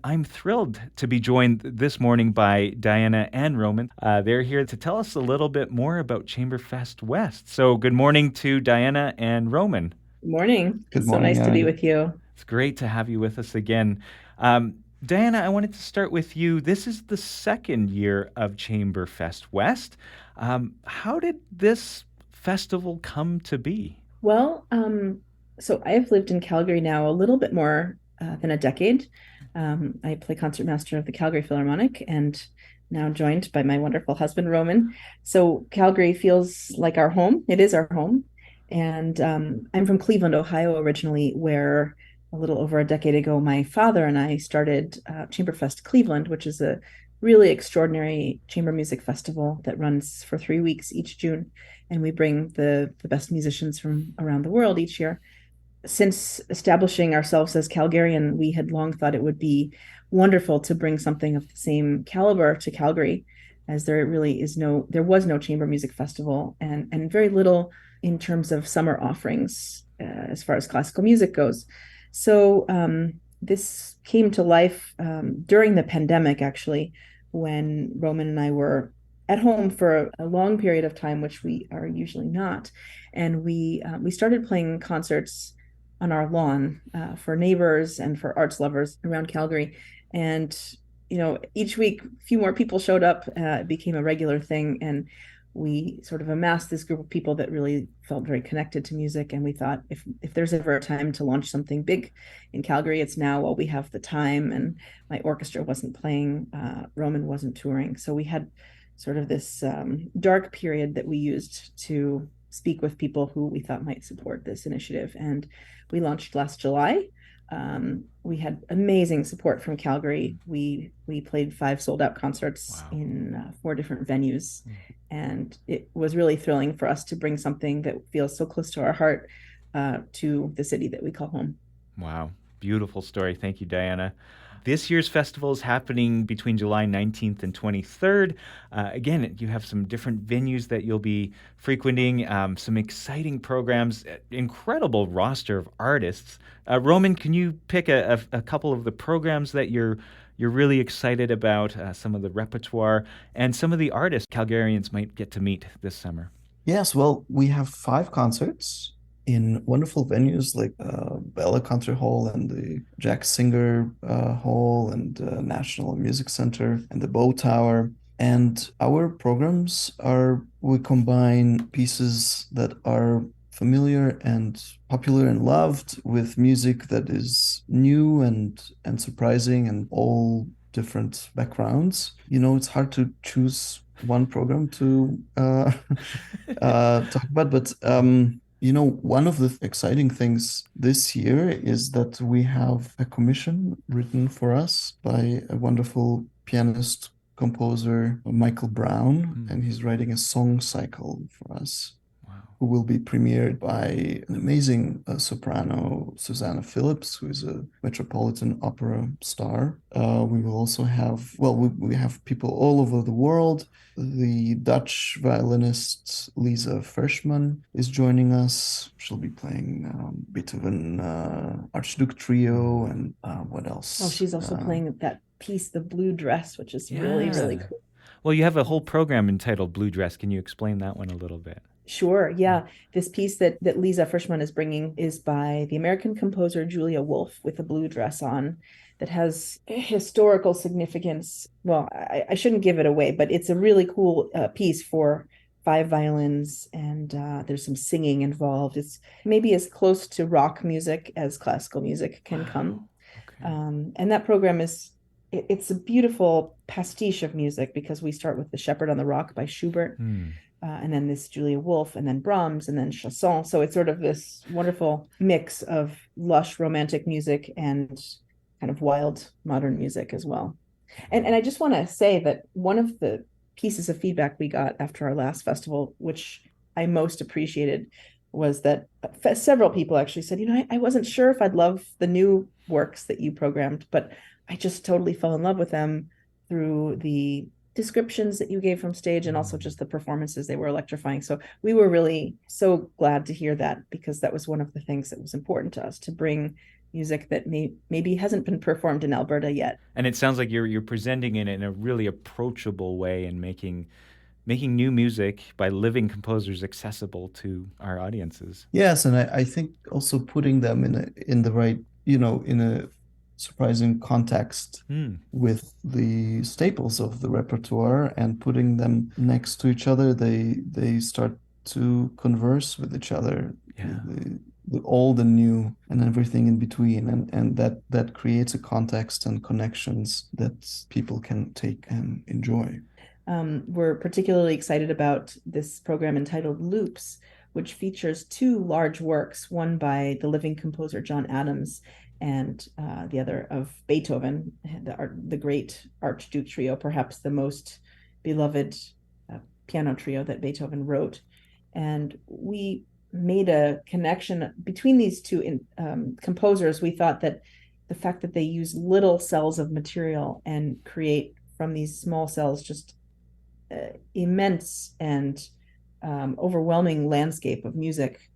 I'm thrilled to be joined this morning by Dianna and Roman. They're here to tell us a little bit more about Chamberfest West. So, good morning to Dianna and Roman. Morning. Good So morning, nice to be Aaron. with you. It's great to have you with us again. Um, Dianna, I wanted to start with you. This is the second year of Chamberfest West. How did this festival come to be? Well, so I've lived in Calgary now a little bit more than a decade. I play concertmaster of the Calgary Philharmonic and now joined by my wonderful husband, Roman. So Calgary feels like our home. It is our home. And I'm from Cleveland, Ohio, originally, where a little over a decade ago, my father and I started Chamberfest Cleveland, which is a really extraordinary chamber music festival that runs for 3 weeks each June, and we bring the best musicians from around the world each year. Since establishing ourselves as Calgarian, we had long thought it would be wonderful to bring something of the same caliber to Calgary, as there was no chamber music festival, and very little in terms of summer offerings as far as classical music goes. So this came to life during the pandemic, actually, when Roman and I were at home for a long period of time, which we are usually not, and we started playing concerts on our lawn for neighbors and for arts lovers around Calgary. And each week, a few more people showed up. It became a regular thing, and we sort of amassed this group of people that really felt very connected to music. And we thought, if there's ever a time to launch something big in Calgary, it's now while we have the time. And my orchestra wasn't playing, Roman wasn't touring, so we had sort of this dark period that we used to speak with people who we thought might support this initiative. And we launched last July. We had amazing support from Calgary. We played 5 sold out concerts Wow. in 4 different venues, and it was really thrilling for us to bring something that feels so close to our heart to the city that we call home. Wow. Beautiful story. Thank you, Diana. This year's festival is happening between July 19th and 23rd. Again, you have some different venues that you'll be frequenting, some exciting programs, incredible roster of artists. Roman, can you pick a couple of the programs that you're really excited about, some of the repertoire, and some of the artists Calgarians might get to meet this summer? Yes, well, we have 5 concerts in wonderful venues like Bella Concert Hall and the Jack Singer Hall and National Music Center and the Bow Tower. And our programs we combine pieces that are familiar and popular and loved with music that is new and surprising and all different backgrounds. It's hard to choose one program to talk about, but one of the exciting things this year is that we have a commission written for us by a wonderful pianist composer, Michael Brown, Hmm. and he's writing a song cycle for us, Wow. who will be premiered by an amazing soprano, Susanna Phillips, who is a Metropolitan Opera star. We will also have, well, we have people all over the world. The Dutch violinist Lisa Ferschman is joining us. She'll be playing Beethoven Archduke Trio and what Oh, else? she's also playing that piece, The Blue Dress, which is really, really Yeah. cool. Well, you have a whole program entitled Blue Dress. Can you explain that one a little bit? Sure. Yeah. This piece that Lisa Frischmann is bringing is by the American composer Julia Wolfe with a blue dress on, that has historical significance. Well, I shouldn't give it away, but it's a really cool piece for 5 violins, and there's some singing involved. It's maybe as close to rock music as classical music can Wow. come. Okay. And that program it's a beautiful pastiche of music, because we start with The Shepherd on the Rock by Schubert, Hmm. and then this Julia Wolfe, and then Brahms, and then Chasson. So it's sort of this wonderful mix of lush romantic music and kind of wild modern music as well. And Wow. I just want to say that one of the pieces of feedback we got after our last festival, which I most appreciated, was that several people actually said, I wasn't sure if I'd love the new works that you programmed, but I just totally fell in love with them through the descriptions that you gave from stage, and also Hmm. just the performances. They were electrifying. So we were really so glad to hear that, because that was one of the things that was important to us, to bring music that maybe hasn't been performed in Alberta yet. And it sounds like you're presenting it in a really approachable way and making new music by living composers accessible to our audiences. Yes, and I think also putting them in the right, in a surprising context with the staples of the repertoire and putting them next to each other, they start to converse with each other. Yeah. The old and new and everything in between, and that creates a context and connections that people can take and enjoy. We're particularly excited about this program entitled Loops, which features two large works, one by the living composer John Adams and the other of Beethoven, the great Archduke trio, perhaps the most beloved piano trio that Beethoven wrote. And we made a connection between these two composers. We thought that the fact that they use little cells of material and create from these small cells just immense and overwhelming landscape of music,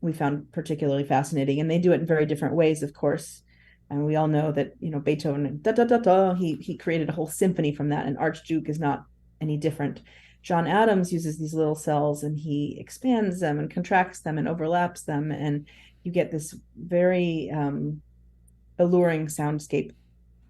we found particularly fascinating. And they do it in very different ways, of course. And we all know that, Beethoven, da da da da, he created a whole symphony from that, and Archduke is not any different. John Adams uses these little cells and he expands them and contracts them and overlaps them, and you get this very alluring soundscape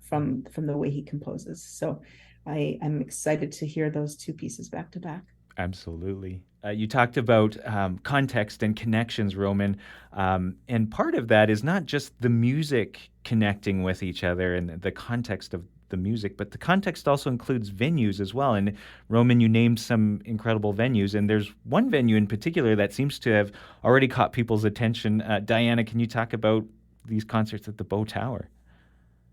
from the way he composes. So I'm excited to hear those two pieces back to back. Absolutely. You talked about context and connections, Roman, and part of that is not just the music connecting with each other and the context of the music, but the context also includes venues as well. And Roman, you named some incredible venues, and there's one venue in particular that seems to have already caught people's attention. Dianna, can you talk about these concerts at the Bow Tower?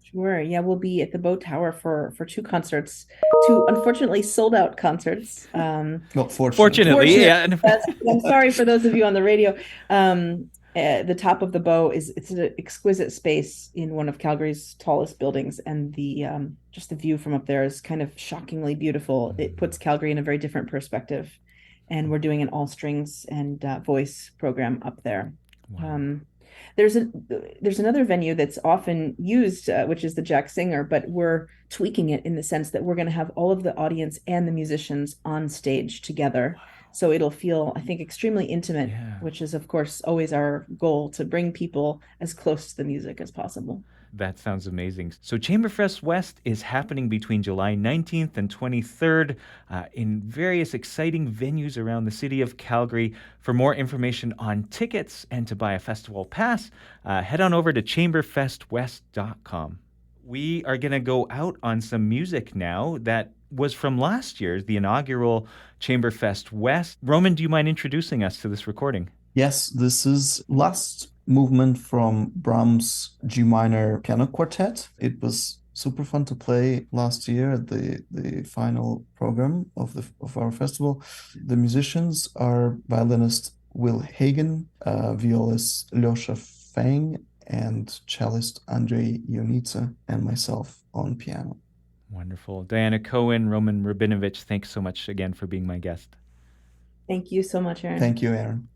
Sure. Yeah, we'll be at the Bow Tower for two concerts, two unfortunately sold out concerts. Well, fortunately, yeah. I'm sorry for those of you on the radio. The top of the Bow it's an exquisite space in one of Calgary's tallest buildings, and the just the view from up there is kind of shockingly beautiful. It puts Calgary in a very different perspective, and we're doing an all strings and voice program up there. Wow. There's another venue that's often used, which is the Jack Singer, but we're tweaking it in the sense that we're going to have all of the audience and the musicians on stage together. Wow. So it'll feel, I think, extremely intimate, which is, of course, always our goal, to bring people as close to the music as possible. That sounds amazing. So Chamberfest West is happening between July 19th and 23rd in various exciting venues around the city of Calgary. For more information on tickets and to buy a festival pass, head on over to chamberfestwest.com. We are going to go out on some music now that was from last year's, the inaugural Chamberfest West. Roman, do you mind introducing us to this recording? Yes, this is last movement from Brahms' G minor piano quartet. It was super fun to play last year at the final program of our festival. The musicians are violinist Will Hagen, violist Lyosha Fang, and cellist Andrei Ionitsa, and myself on piano. Wonderful. Dianna Cohen Roman Rabinovich, thanks so much again for being my guest. Thank you so much, Aaron. Thank you, Aaron.